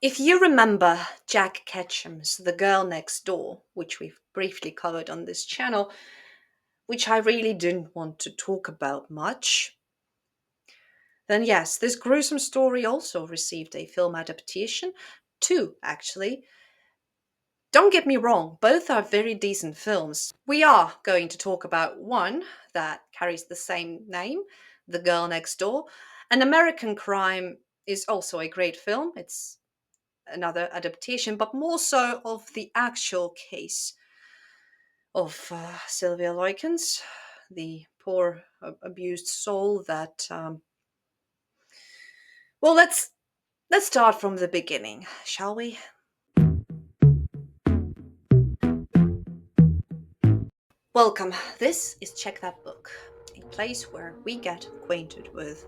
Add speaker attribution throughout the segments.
Speaker 1: If you remember Jack Ketchum's The Girl Next Door, which we've briefly covered on this channel, which I really didn't want to talk about much, then yes, this gruesome story also received a film adaptation. Two, actually. Don't get me wrong, both are very decent films. We are going to talk about one that carries the same name, The Girl Next Door. An American Crime is also a great film. It's another adaptation, but more so of the actual case of Sylvia Likens, the poor abused soul that. Well, let's start from the beginning, shall we? Welcome. This is Check That Book, a place where we get acquainted with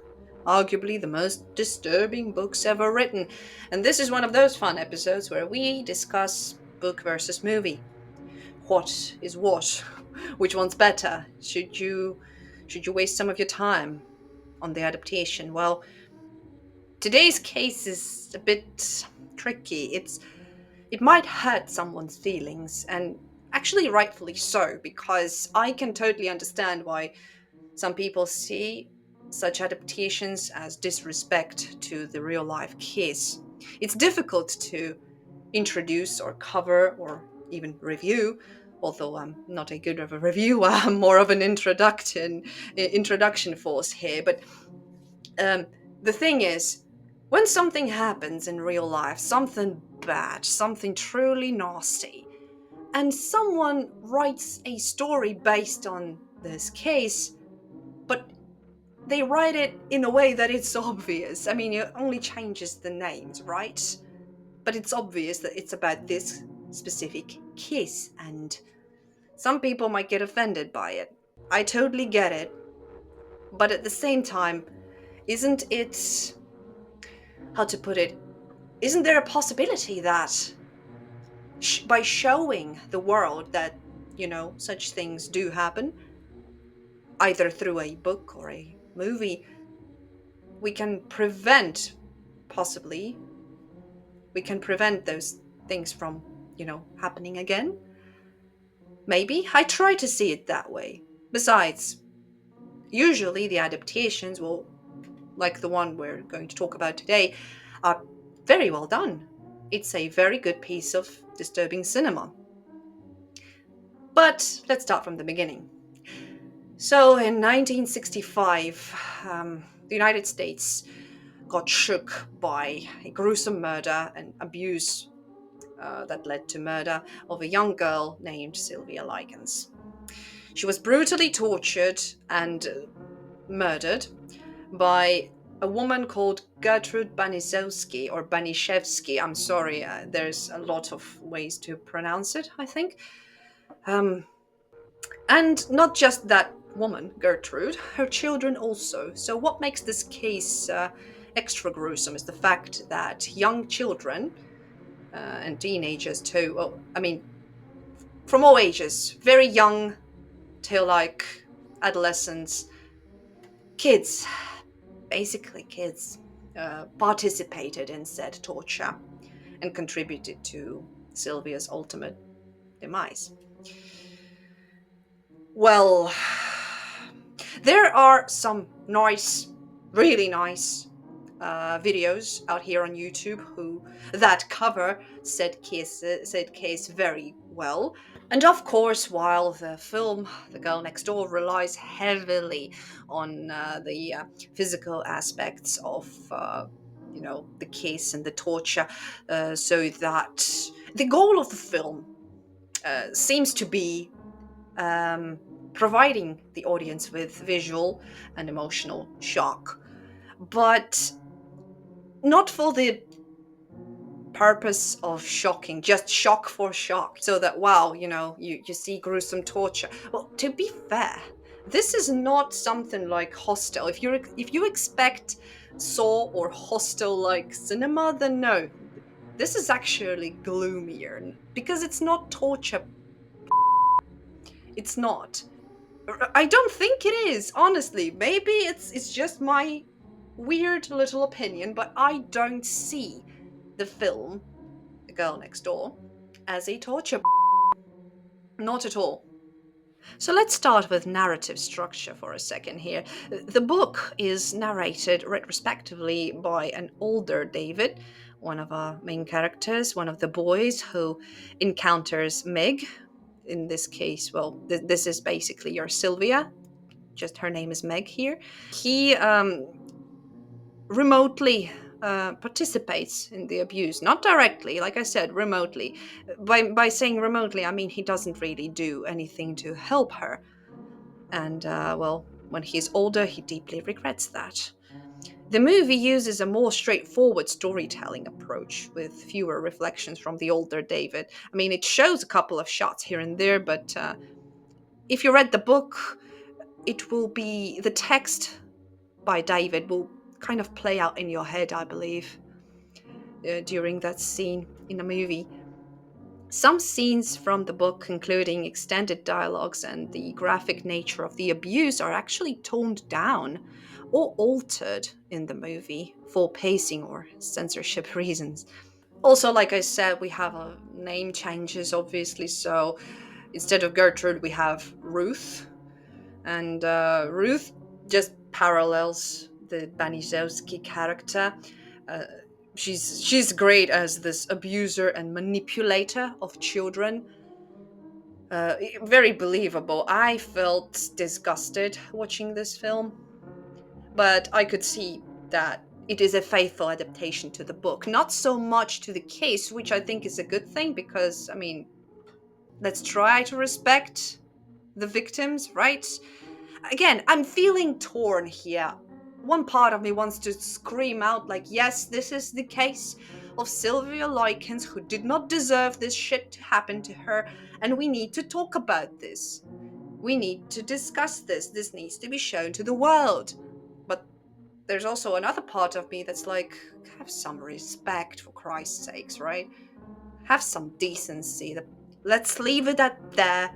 Speaker 1: arguably the most disturbing books ever written. And this is one of those fun episodes where we discuss book versus movie. What is what? Which one's better? Should you waste some of your time on the adaptation? Well, today's case is a bit tricky. It might hurt someone's feelings, and actually rightfully so, because I can totally understand why some people see such adaptations as disrespect to the real life case. It's difficult to introduce or cover or even review, although I'm not a good of a reviewer, I'm more of an introduction force here. But um, the thing is, when something happens in real life, something bad, something truly nasty, and someone writes a story based on this case, but they write it in a way that it's obvious. I mean, it only changes the names, right? But it's obvious that it's about this specific case, and some people might get offended by it. I totally get it. But at the same time, isn't it, how to put it, isn't there a possibility that by showing the world that, such things do happen, either through a book or a movie, we can prevent, possibly, we can prevent those things from, happening again? Maybe. I try to see it that way. Besides, usually the adaptations, well, like the one we're going to talk about today, are very well done. It's a very good piece of disturbing cinema. But let's start from the beginning. So in 1965, the United States got shook by a gruesome murder and abuse that led to murder of a young girl named Sylvia Likens. She was brutally tortured and murdered by a woman called Gertrude Banishevsky or Banishevsky. I'm sorry, there's a lot of ways to pronounce it, I think. Um, and not just that woman, Gertrude, her children also. So, what makes this case extra gruesome is the fact that young children and teenagers too, well, I mean, from all ages, very young till like adolescents, kids, basically kids, participated in said torture and contributed to Sylvia's ultimate demise. Well, there are some nice, really nice videos out here on YouTube that cover said case very well. And of course, while the film The Girl Next Door relies heavily on the physical aspects of the case and the torture, so that the goal of the film seems to be providing the audience with visual and emotional shock, but not for the purpose of shocking, just shock for shock, so that wow, you see gruesome torture. Well, to be fair, this is not something like Hostel. If you expect Saw or Hostel like cinema, then no, this is actually gloomier because it's not torture. It's not. I don't think it is, honestly. Maybe it's just my weird little opinion, but I don't see the film The Girl Next Door as a torture. Not at all. So let's start with narrative structure for a second here. The book is narrated retrospectively by an older David, one of our main characters, one of the boys who encounters Meg. In this case, well, this is basically your Sylvia, just her name is Meg here. He remotely participates in the abuse, not directly, like I said, remotely. By saying remotely, I mean he doesn't really do anything to help her. And, well, when he's older, he deeply regrets that. The movie uses a more straightforward storytelling approach with fewer reflections from the older David. I mean, it shows a couple of shots here and there, but if you read the book, it will be the text by David will kind of play out in your head, I believe, during that scene in the movie. Some scenes from the book, including extended dialogues and the graphic nature of the abuse, are actually toned down or altered in the movie for pacing or censorship reasons. Also, like I said, we have name changes, obviously. So instead of Gertrude, we have Ruth. And Ruth just parallels the Banizowski character. Uh, she's great as this abuser and manipulator of children. Very believable. I felt disgusted watching this film, but I could see that it is a faithful adaptation to the book, not so much to the case, which I think is a good thing because, I mean, let's try to respect the victims, right? Again, I'm feeling torn here. One part of me wants to scream out, like, yes, this is the case of Sylvia Likens who did not deserve this shit to happen to her, and we need to talk about this. We need to discuss this. This needs to be shown to the world. But there's also another part of me that's like, have some respect for Christ's sakes, right? Have some decency. Let's leave it at there.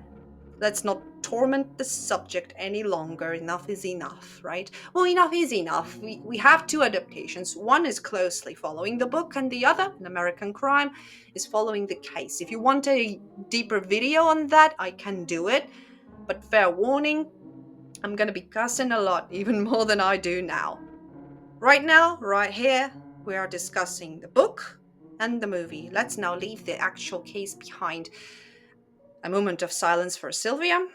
Speaker 1: Let's not torment the subject any longer. Enough is enough, right? Well, enough is enough. We have two adaptations. One is closely following the book, and the other, An American Crime, is following the case. If you want a deeper video on that, I can do it. But fair warning, I'm going to be cussing a lot, even more than I do now. Right now, right here, we are discussing the book and the movie. Let's now leave the actual case behind. A moment of silence for Sylvia.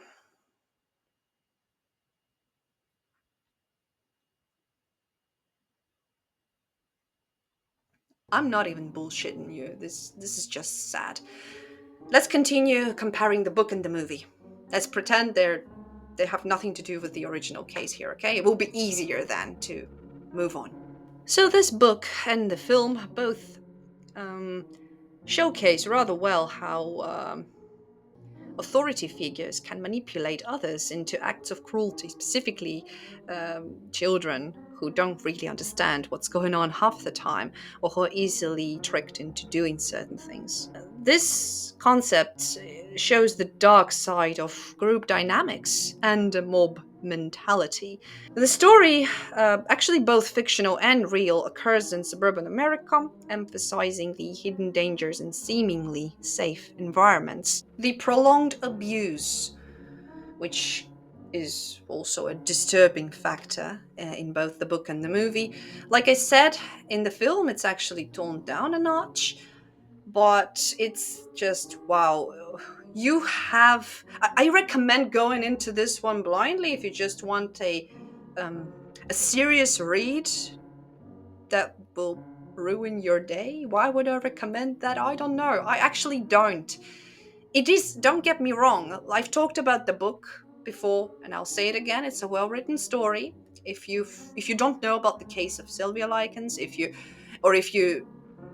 Speaker 1: I'm not even bullshitting you. This is just sad. Let's continue comparing the book and the movie. Let's pretend they have nothing to do with the original case here, okay? It will be easier then to move on. So this book and the film both showcase rather well how authority figures can manipulate others into acts of cruelty, specifically children who don't really understand what's going on half the time or who are easily tricked into doing certain things. This concept shows the dark side of group dynamics and mob mentality. The story, actually both fictional and real, occurs in suburban America, emphasizing the hidden dangers in seemingly safe environments. The prolonged abuse, which is also a disturbing factor in both the book and the movie. Like I said, in the film, it's actually toned down a notch, but it's just wow. You have. I recommend going into this one blindly if you just want a serious read that will ruin your day. Why would I recommend that? I don't know. I actually don't. It is, don't get me wrong, I've talked about the book before and I'll say it again. It's a well-written story. If you don't know about the case of Sylvia Likens, if you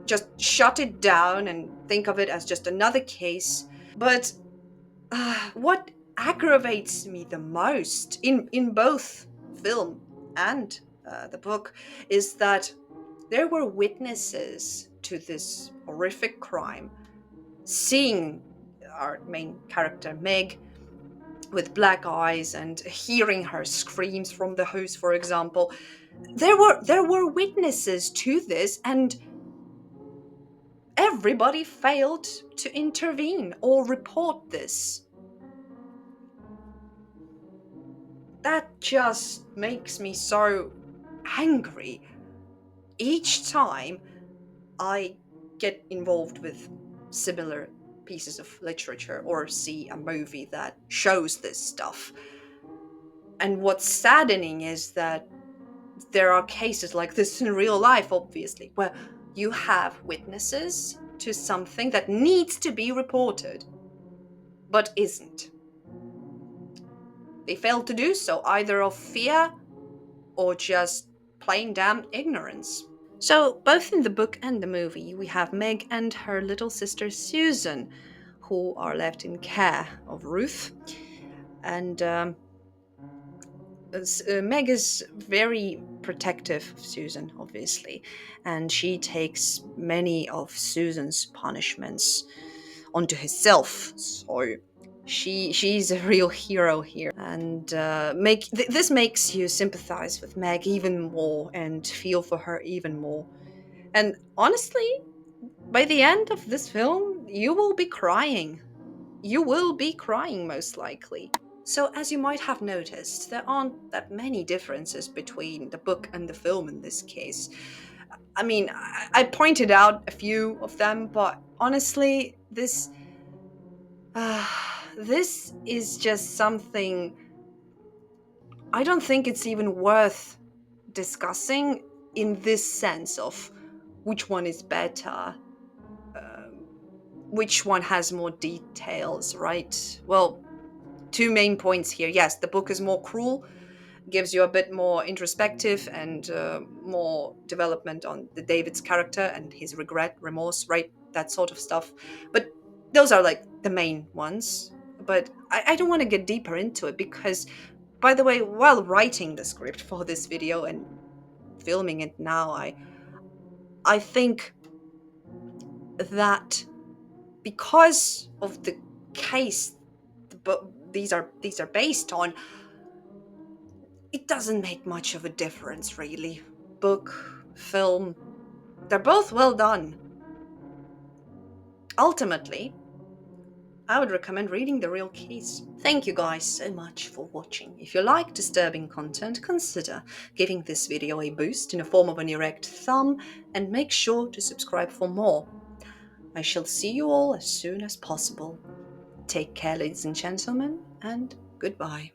Speaker 1: just shut it down and think of it as just another case. But what aggravates me the most in both film and the book is that there were witnesses to this horrific crime, seeing our main character Meg with black eyes and hearing her screams from the house, for example. There were witnesses to this, and everybody failed to intervene or report this. That just makes me so angry. Each time I get involved with similar pieces of literature or see a movie that shows this stuff. And what's saddening is that there are cases like this in real life, obviously, where you have witnesses to something that needs to be reported, but isn't. They fail to do so, either of fear or just plain damn ignorance. So, both in the book and the movie, we have Meg and her little sister Susan, who are left in care of Ruth. And Meg is very protective of Susan, obviously, and she takes many of Susan's punishments onto herself. So she's a real hero here, and this makes you sympathize with Meg even more and feel for her even more. And honestly, by the end of this film, you will be crying. You will be crying most likely. So, as you might have noticed, there aren't that many differences between the book and the film in this case. I mean, I pointed out a few of them, but honestly, uh, this is just something I don't think it's even worth discussing in this sense of which one is better, um, which one has more details, right? Well, two main points here. Yes, the book is more cruel, gives you a bit more introspective and more development on the David's character and his regret, remorse, right? That sort of stuff. But those are like the main ones. But I don't want to get deeper into it because, by the way, while writing the script for this video and filming it now, I think that because of the case these are based on, it doesn't make much of a difference, really. Book, film, they're both well done. Ultimately, I would recommend reading The Real Case. Thank you guys so much for watching. If you like disturbing content, consider giving this video a boost in the form of an erect thumb and make sure to subscribe for more. I shall see you all as soon as possible. Take care, ladies and gentlemen, and goodbye.